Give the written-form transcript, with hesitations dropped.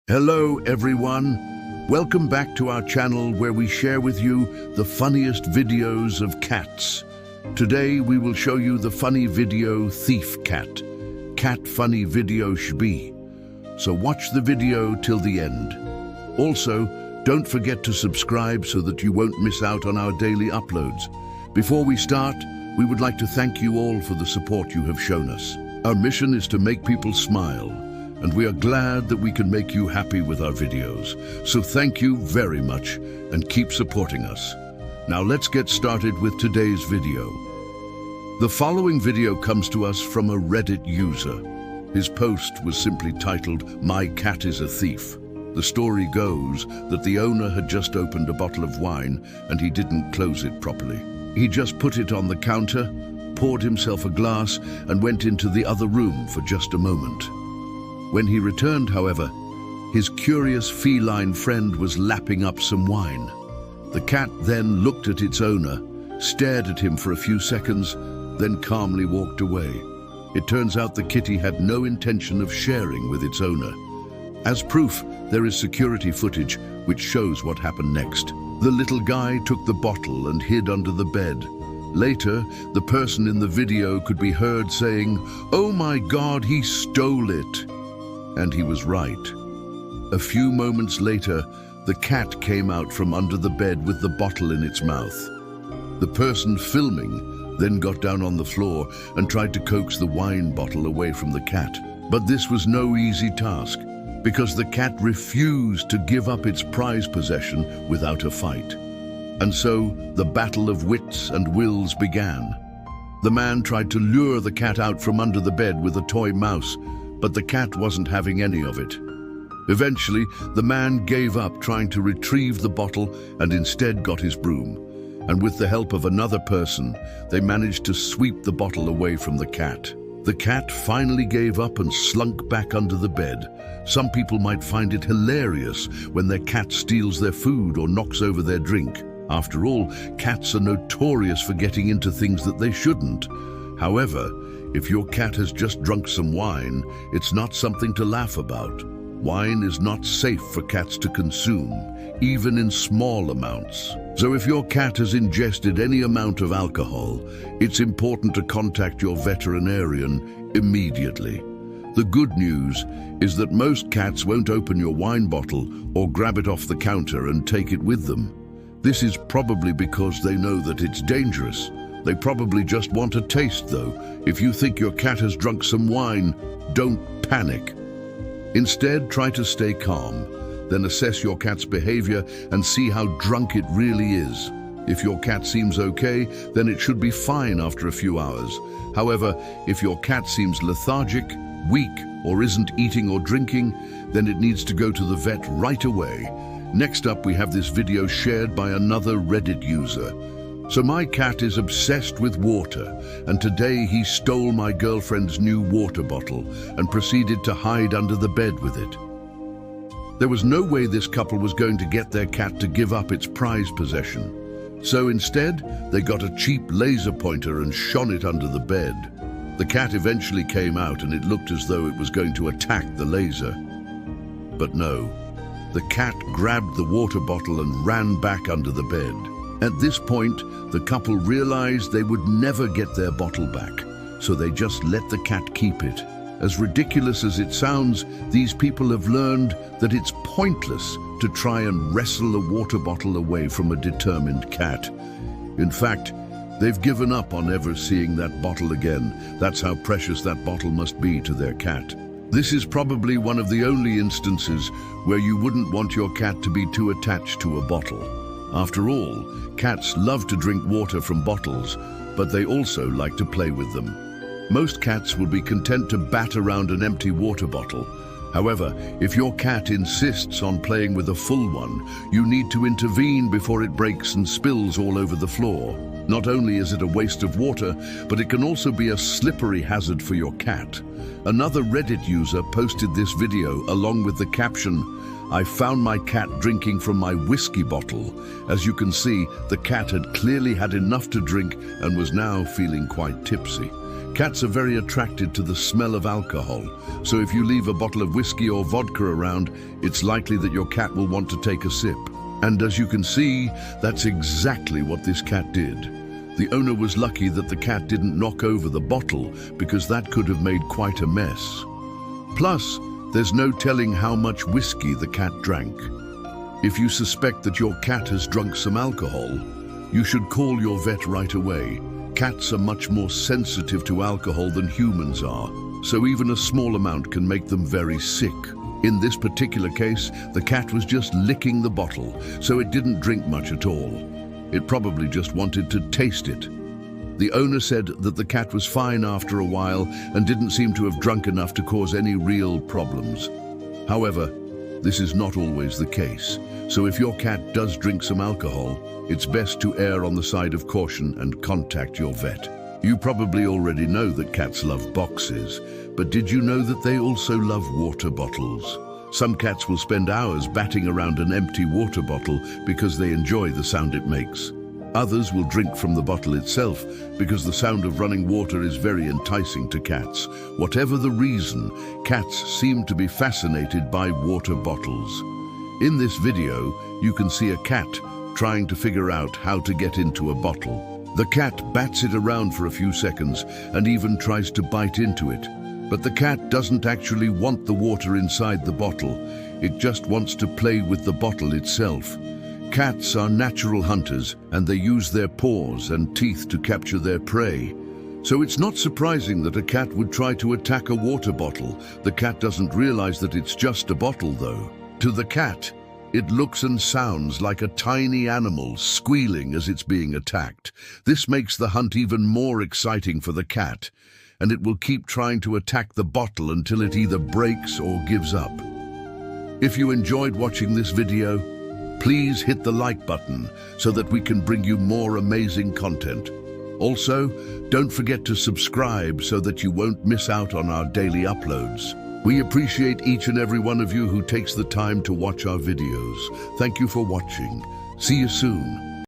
Hello everyone, welcome back to our channel where we share with you the funniest videos of cats. Today we will show you the funny video Thief Cat. Cat funny video shbee. So watch the video till the end. Also, don't forget to subscribe so that you won't miss out on our daily uploads. Before we start, we would like to thank you all for the support you have shown us. Our mission is to make people smile, and we are glad that we can make you happy with our videos. So thank you very much and keep supporting us. Now let's get started with today's video. The following video comes to us from a Reddit user. His post was simply titled, "My cat is a thief." The story goes that the owner had just opened a bottle of wine and he didn't close it properly. He just put it on the counter, poured himself a glass and went into the other room for just a moment. When he returned, however, his curious feline friend was lapping up some wine. The cat then looked at its owner, stared at him for a few seconds, then calmly walked away. It turns out the kitty had no intention of sharing with its owner. As proof, there is security footage which shows what happened next. The little guy took the bottle and hid under the bed. Later, the person in the video could be heard saying, "Oh my God, he stole it." And he was right. A few moments later, the cat came out from under the bed with the bottle in its mouth. The person filming then got down on the floor and tried to coax the wine bottle away from the cat. But this was no easy task, because the cat refused to give up its prized possession without a fight. And so, the battle of wits and wills began. The man tried to lure the cat out from under the bed with a toy mouse, but the cat wasn't having any of it. Eventually, the man gave up trying to retrieve the bottle and instead got his broom. And with the help of another person, they managed to sweep the bottle away from the cat. The cat finally gave up and slunk back under the bed. Some people might find it hilarious when their cat steals their food or knocks over their drink. After all, cats are notorious for getting into things that they shouldn't. However, if your cat has just drunk some wine, it's not something to laugh about. Wine is not safe for cats to consume, even in small amounts. So if your cat has ingested any amount of alcohol, it's important to contact your veterinarian immediately. The good news is that most cats won't open your wine bottle or grab it off the counter and take it with them. This is probably because they know that it's dangerous. They probably just want a taste, though. If you think your cat has drunk some wine, don't panic. Instead, try to stay calm. Then assess your cat's behavior and see how drunk it really is. If your cat seems okay, then it should be fine after a few hours. However, if your cat seems lethargic, weak, or isn't eating or drinking, then it needs to go to the vet right away. Next up, we have this video shared by another Reddit user. "So my cat is obsessed with water, and today he stole my girlfriend's new water bottle and proceeded to hide under the bed with it." There was no way this couple was going to get their cat to give up its prized possession. So instead, they got a cheap laser pointer and shone it under the bed. The cat eventually came out and it looked as though it was going to attack the laser. But no, the cat grabbed the water bottle and ran back under the bed. At this point, the couple realized they would never get their bottle back, so they just let the cat keep it. As ridiculous as it sounds, these people have learned that it's pointless to try and wrestle a water bottle away from a determined cat. In fact, they've given up on ever seeing that bottle again. That's how precious that bottle must be to their cat. This is probably one of the only instances where you wouldn't want your cat to be too attached to a bottle. After all, cats love to drink water from bottles, but they also like to play with them. Most cats will be content to bat around an empty water bottle. However, if your cat insists on playing with a full one, you need to intervene before it breaks and spills all over the floor. Not only is it a waste of water, but it can also be a slippery hazard for your cat. Another Reddit user posted this video along with the caption, "I found my cat drinking from my whiskey bottle." As you can see, the cat had clearly had enough to drink and was now feeling quite tipsy. Cats are very attracted to the smell of alcohol, so if you leave a bottle of whiskey or vodka around, it's likely that your cat will want to take a sip. And as you can see, that's exactly what this cat did. The owner was lucky that the cat didn't knock over the bottle, because that could have made quite a mess. Plus, there's no telling how much whiskey the cat drank. If you suspect that your cat has drunk some alcohol, you should call your vet right away. Cats are much more sensitive to alcohol than humans are, so even a small amount can make them very sick. In this particular case, the cat was just licking the bottle, so it didn't drink much at all. It probably just wanted to taste it. The owner said that the cat was fine after a while and didn't seem to have drunk enough to cause any real problems. However, this is not always the case, so if your cat does drink some alcohol, it's best to err on the side of caution and contact your vet. You probably already know that cats love boxes, but did you know that they also love water bottles? Some cats will spend hours batting around an empty water bottle because they enjoy the sound it makes. Others will drink from the bottle itself because the sound of running water is very enticing to cats. Whatever the reason, cats seem to be fascinated by water bottles. In this video, you can see a cat trying to figure out how to get into a bottle. The cat bats it around for a few seconds and even tries to bite into it. But the cat doesn't actually want the water inside the bottle. It just wants to play with the bottle itself. Cats are natural hunters, and they use their paws and teeth to capture their prey. So it's not surprising that a cat would try to attack a water bottle. The cat doesn't realize that it's just a bottle, though. To the cat, it looks and sounds like a tiny animal squealing as it's being attacked. This makes the hunt even more exciting for the cat, and it will keep trying to attack the bottle until it either breaks or gives up. If you enjoyed watching this video, please hit the like button so that we can bring you more amazing content. Also, don't forget to subscribe so that you won't miss out on our daily uploads. We appreciate each and every one of you who takes the time to watch our videos. Thank you for watching. See you soon.